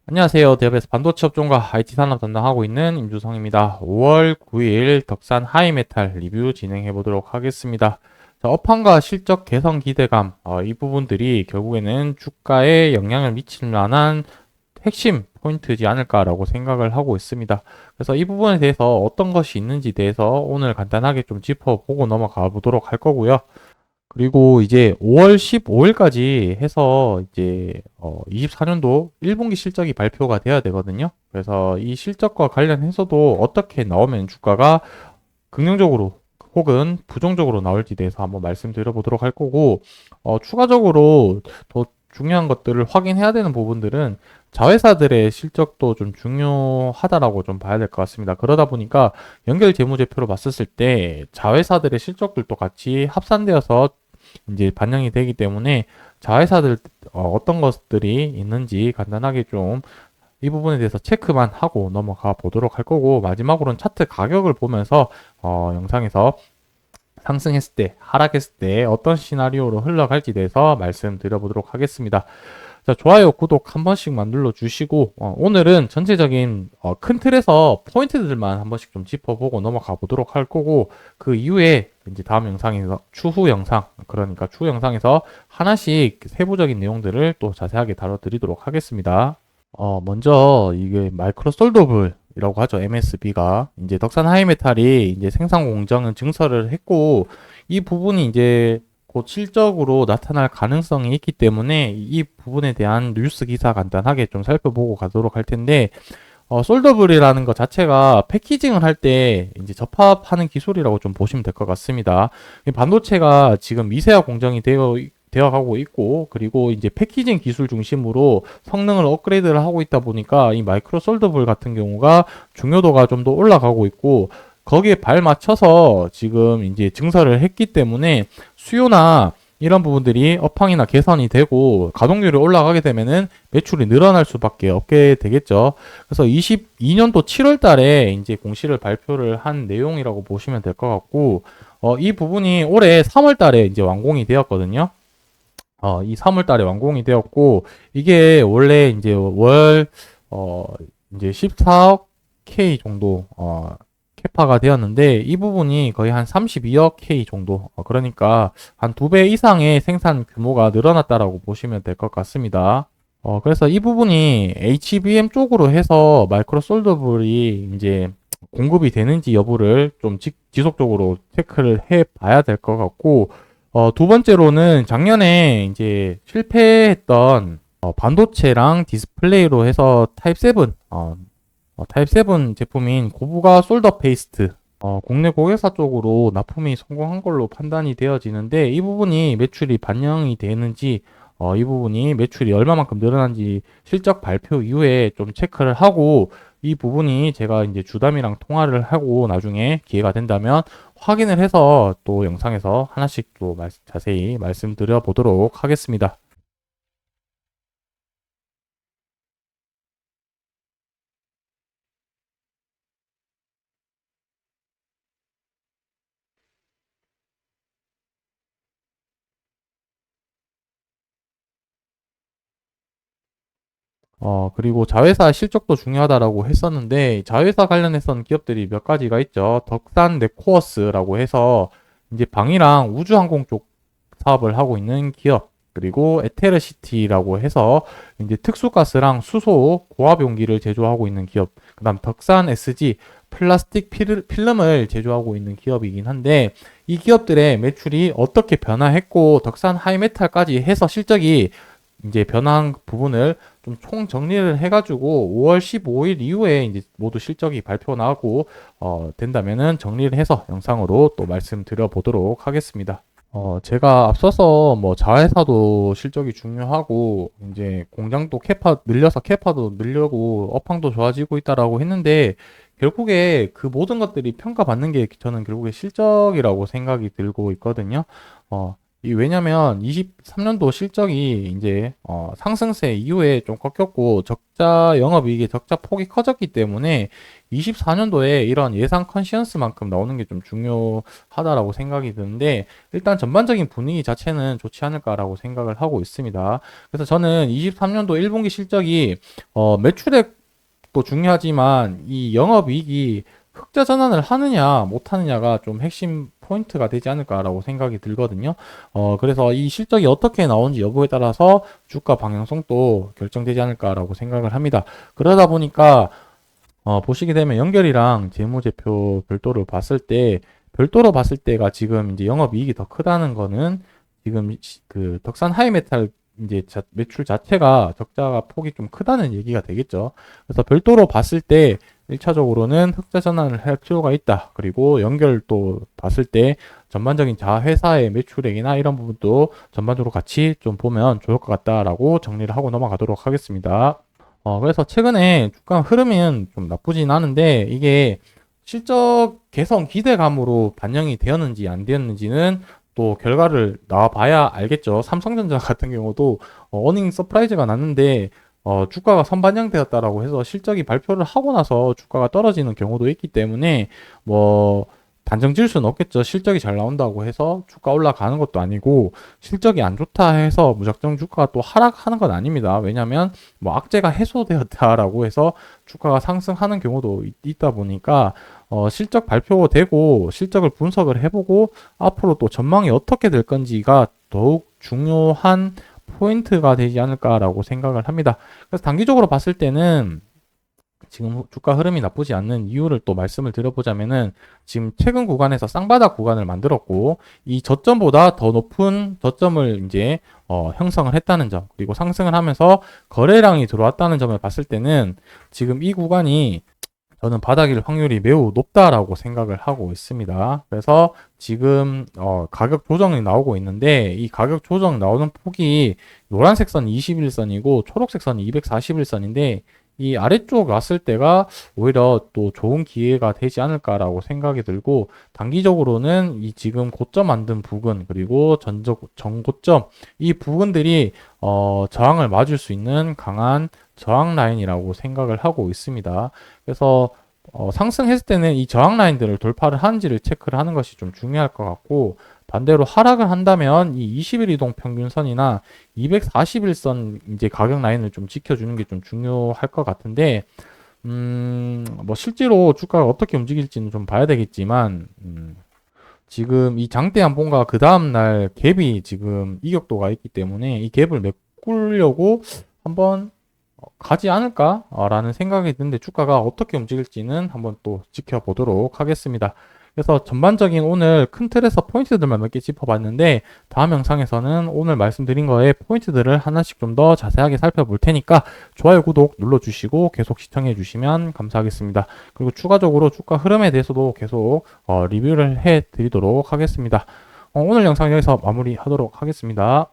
안녕하세요. 대업에서 반도체 업종과 IT 산업 담당하고 있는 임주성입니다. 5월 9일 덕산 하이메탈 리뷰 진행해 보도록 하겠습니다. 자, 업황과 실적 개선 기대감, 이 부분들이 결국에는 주가에 영향을 미칠 만한 핵심 포인트지 않을까라고 생각을 하고 있습니다. 그래서 이 부분에 대해서 어떤 것이 있는지 대해서 오늘 간단하게 좀 짚어보고 넘어가 보도록 할 거고요. 그리고 이제 5월 15일까지 해서 이제 24년도 1분기 실적이 발표가 돼야 되거든요. 그래서 이 실적과 관련해서도 어떻게 나오면 주가가 긍정적으로 혹은 부정적으로 나올지 대해서 한번 말씀드려 보도록 할 거고, 추가적으로 더 중요한 것들을 확인해야 되는 부분들은 자회사들의 실적도 좀 중요하다라고 좀 봐야 될 것 같습니다. 그러다 보니까 연결 재무제표로 봤었을 때 자회사들의 실적들도 같이 합산되어서 이제 반영이 되기 때문에 자회사들 떤 것들이 있는지 간단하게 좀 이 부분에 대해서 체크만 하고 넘어가 보도록 할 거고, 마지막으로는 차트 가격을 보면서 영상에서 상승했을 때, 하락했을 때 어떤 시나리오로 흘러갈지 대해서 말씀드려 보도록 하겠습니다. 자, 좋아요, 구독 한 번씩만 눌러주시고, 오늘은 전체적인 큰 틀에서 포인트들만 한 번씩 좀 짚어보고 넘어가 보도록 할 거고, 그 이후에 이제 다음 영상에서, 추후 영상, 그러니까 추후 영상에서 하나씩 세부적인 내용들을 또 자세하게 다뤄드리도록 하겠습니다. 먼저 이게 마이크로 솔더블이라고 하죠. MSB가 이제 덕산 하이메탈이 이제 생산 공정은 증설을 했고, 이 부분이 이제 곧 실적으로 나타날 가능성이 있기 때문에 이 부분에 대한 뉴스 기사 간단하게 좀 살펴보고 가도록 할 텐데, 솔더블이라는 것 자체가 패키징을 할 때 이제 접합하는 기술이라고 좀 보시면 될 것 같습니다. 이 반도체가 지금 미세화 공정이 되어 가고 있고, 그리고 이제 패키징 기술 중심으로 성능을 업그레이드를 하고 있다 보니까 이 마이크로 솔더블 같은 경우가 중요도가 좀 더 올라가고 있고, 거기에 발맞춰서 지금 이제 증설을 했기 때문에 수요나 이런 부분들이 업황이나 개선이 되고 가동률이 올라가게 되면은 매출이 늘어날 수밖에 없게 되겠죠. 그래서 22년도 7월 달에 이제 공시를 발표를 한 내용이라고 보시면 될 것 같고, 이 부분이 올해 3월 달에 이제 완공이 되었거든요. 이 3월 달에 완공이 되었고, 이게 원래 이제 어, 이제 14억 K 정도, 캐파가 되었는데, 이 부분이 거의 한 32억 K 정도, 그러니까 한 2배 이상의 생산 규모가 늘어났다라고 보시면 될 것 같습니다. 그래서 이 부분이 HBM 쪽으로 해서 마이크로 솔더블이 이제 공급이 되는지 여부를 좀 지속적으로 체크를 해 봐야 될 것 같고, 두 번째로는 작년에 이제 실패했던 반도체랑 디스플레이로 해서 타입 7, 타입 7 제품인 고부가 솔더 페이스트, 국내 고객사 쪽으로 납품이 성공한 걸로 판단이 되어지는데, 이 부분이 매출이 반영이 되는지, 이 부분이 매출이 얼마만큼 늘어난지 실적 발표 이후에 좀 체크를 하고, 이 부분이 제가 이제 주담이랑 통화를 하고 나중에 기회가 된다면 확인을 해서 또 영상에서 하나씩 또 자세히 말씀드려 보도록 하겠습니다. 그리고 자회사 실적도 중요하다라고 했었는데, 자회사 관련해서는 기업들이 몇 가지가 있죠. 덕산 네코어스라고 해서 이제 방위랑 우주항공 쪽 사업을 하고 있는 기업, 그리고 에테르시티라고 해서 이제 특수가스랑 수소, 고압 용기를 제조하고 있는 기업, 그다음 덕산 SG 플라스틱 필름을 제조하고 있는 기업이긴 한데, 이 기업들의 매출이 어떻게 변화했고 덕산 하이메탈까지 해서 실적이 이제 변한 부분을 좀 총 정리를 해가지고 5월 15일 이후에 이제 모두 실적이 발표 나고 된다면은 정리를 해서 영상으로 또 말씀드려 보도록 하겠습니다. 제가 앞서서 뭐 자회사도 실적이 중요하고 이제 공장도 캐파 늘려서 캐파도 늘려고 업황도 좋아지고 있다라고 했는데, 결국에 그 모든 것들이 평가받는 게 저는 결국에 실적이라고 생각이 들고 있거든요. 왜냐면 23년도 실적이 이제 상승세 이후에 좀 꺾였고 적자 영업이익의 적자 폭이 커졌기 때문에 24년도에 이런 예상 컨시언스만큼 나오는 게 좀 중요하다라고 생각이 드는데 일단 전반적인 분위기 자체는 좋지 않을까라고 생각을 하고 있습니다. 그래서 저는 23년도 1분기 실적이 매출액도 중요하지만 이 영업이익이 흑자 전환을 하느냐 못하느냐가 좀 핵심 포인트가 되지 않을까라고 생각이 들거든요. 그래서 이 실적이 어떻게 나오는지 여부에 따라서 주가 방향성도 결정되지 않을까라고 생각을 합니다. 그러다 보니까 보시게 되면 연결이랑 재무제표 별도로 봤을 때가 지금 이제 영업이익이 더 크다는 거는 지금 그 덕산 하이메탈 이제 매출 자체가 적자가 폭이 좀 크다는 얘기가 되겠죠. 그래서 별도로 봤을 때 1차적으로는 흑자 전환을 할 필요가 있다. 그리고 연결도 봤을 때 전반적인 회사의 매출액이나 이런 부분도 전반적으로 같이 좀 보면 좋을 것 같다라고 정리를 하고 넘어가도록 하겠습니다. 그래서 최근에 주가 흐름은 좀 나쁘진 않은데 이게 실적 개선 기대감으로 반영이 되었는지 안 되었는지는 또 결과를 나와봐야 알겠죠. 삼성전자 같은 경우도 어닝 서프라이즈가 났는데 주가가 선반영되었다라고 해서 실적이 발표를 하고 나서 주가가 떨어지는 경우도 있기 때문에 뭐 단정 지을 수는 없겠죠. 실적이 잘 나온다고 해서 주가 올라가는 것도 아니고 실적이 안 좋다 해서 무작정 주가가 또 하락하는 건 아닙니다. 왜냐하면 뭐 악재가 해소되었다라고 해서 주가가 상승하는 경우도 있다 보니까 실적 발표되고 실적을 분석을 해보고 앞으로 또 전망이 어떻게 될 건지가 더욱 중요한 포인트가 되지 않을까라고 생각을 합니다. 그래서 단기적으로 봤을 때는 지금 주가 흐름이 나쁘지 않는 이유를 또 말씀을 드려보자면은 지금 최근 구간에서 쌍바닥 구간을 만들었고 이 저점보다 더 높은 저점을 이제 형성을 했다는 점 그리고 상승을 하면서 거래량이 들어왔다는 점을 봤을 때는 지금 이 구간이 저는 바닥일 확률이 매우 높다라고 생각을 하고 있습니다. 그래서 지금 가격 조정이 나오고 있는데 이 가격 조정 나오는 폭이 노란색 선이 21선이고 초록색 선이 241선인데 이 아래쪽 왔을 때가 오히려 또 좋은 기회가 되지 않을까라고 생각이 들고 단기적으로는 이 지금 고점 만든 부근 그리고 전고점 이 부근들이 저항을 맞을 수 있는 강한 저항 라인이라고 생각을 하고 있습니다. 그래서 상승했을 때는 이 저항 라인들을 돌파를 하는지를 체크를 하는 것이 좀 중요할 것 같고 반대로 하락을 한다면 이 20일 이동 평균선이나 241선 이제 가격 라인을 좀 지켜주는 게 좀 중요할 것 같은데 뭐 실제로 주가가 어떻게 움직일지는 좀 봐야 되겠지만 지금 이 장대 양봉과 그 다음날 갭이 지금 이격도가 있기 때문에 이 갭을 메꾸려고 한번 가지 않을까라는 생각이 드는데 주가가 어떻게 움직일지는 한번 또 지켜보도록 하겠습니다. 그래서 전반적인 오늘 큰 틀에서 포인트들만 몇 개 짚어봤는데 다음 영상에서는 오늘 말씀드린 거에 포인트들을 하나씩 좀 더 자세하게 살펴볼 테니까 좋아요, 구독 눌러주시고 계속 시청해주시면 감사하겠습니다. 그리고 추가적으로 주가 흐름에 대해서도 계속 리뷰를 해드리도록 하겠습니다. 오늘 영상 여기서 마무리하도록 하겠습니다.